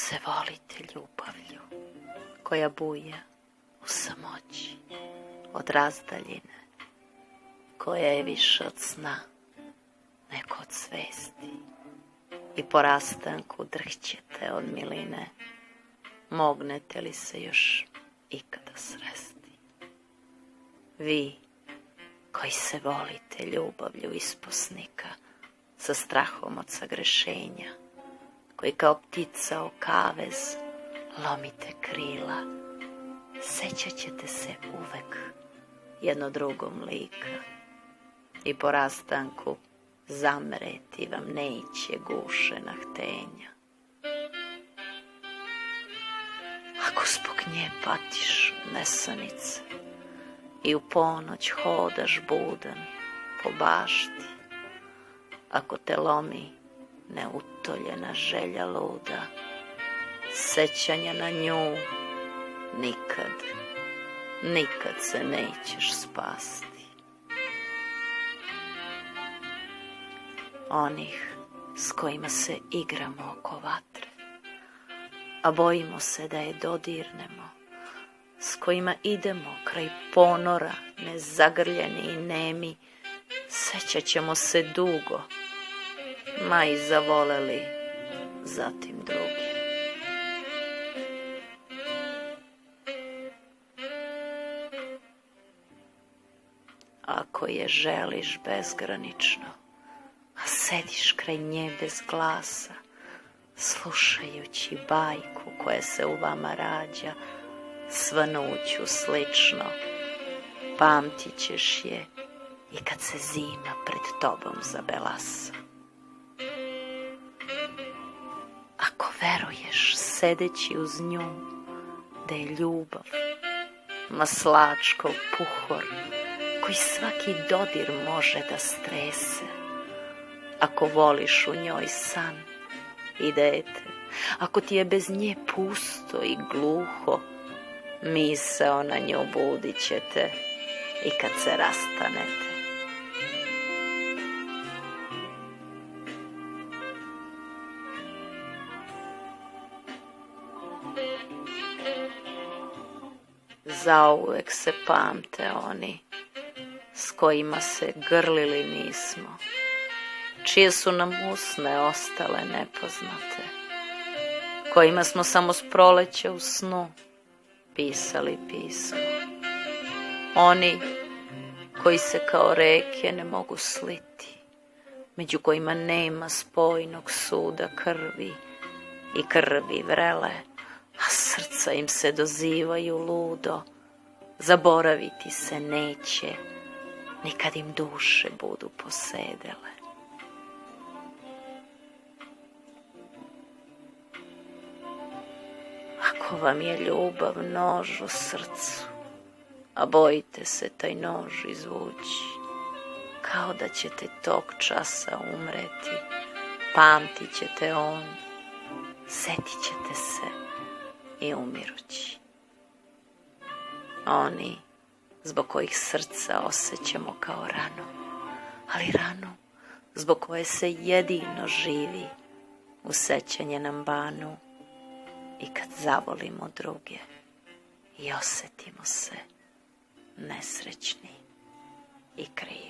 se volite ljubavlju koja buja u samoći od razdaljine, koja je više od sna nego od svesti, i po rastanku drhćete od miline, mognete li se još ikada sresti? Vi koji se volite ljubavlju isposnika sa strahom od sagrešenja, koji kao ptica o kavez lomite krila, sećat ćete se uvek jedno drugom lika i po rastanku zamreti vam neće gušena htenja. Ako zbog nje patiš nesanice i u ponoć hodaš budan po bašti, ako te lomi neutoljena želja luda, sećanja na nju nikad se nećeš spasti. Onih s kojima se igramo oko vatre, a bojimo se da je dodirnemo, s kojima idemo kraj ponora nezagrljeni i nemi, sećat ćemo se dugo, ma i zavoleli zatim drugi. Ako je želiš bezgranično, a sediš kraj nje bez glasa, slušajući bajku koja se u vama rađa, svanuću slično, pamtit ćeš je i kad se zima pred tobom zabelasa. Ako veruješ sedeći uz nju da je ljubav maslačkov puhor koji svaki dodir može da strese, ako voliš u njoj san i dete, ako ti je bez nje pusto i gluho, misao na nju budit će te i kad se rastanete. Zauvek se pamte oni s kojima se grlili nismo, čije su nam usne ostale nepoznate, kojima smo samo s proleća u snu pisali pismo. Oni koji se kao reke ne mogu sliti, među kojima nema spojnog suda krvi i krvi vrele, a srca im se dozivaju ludo, zaboraviti se neće, ni kad im duše budu posedele. Ako vam je ljubav nož u srcu, a bojite se taj nož izvući, kao da ćete tog časa umreti, pamtit ćete on, setit ćete se i umirući. Oni zbog kojih srca osjećamo kao ranu, ali ranu zbog koje se jedino živi u sećanje nam banu, i kad zavolimo druge i osjetimo se nesrećni i krivi.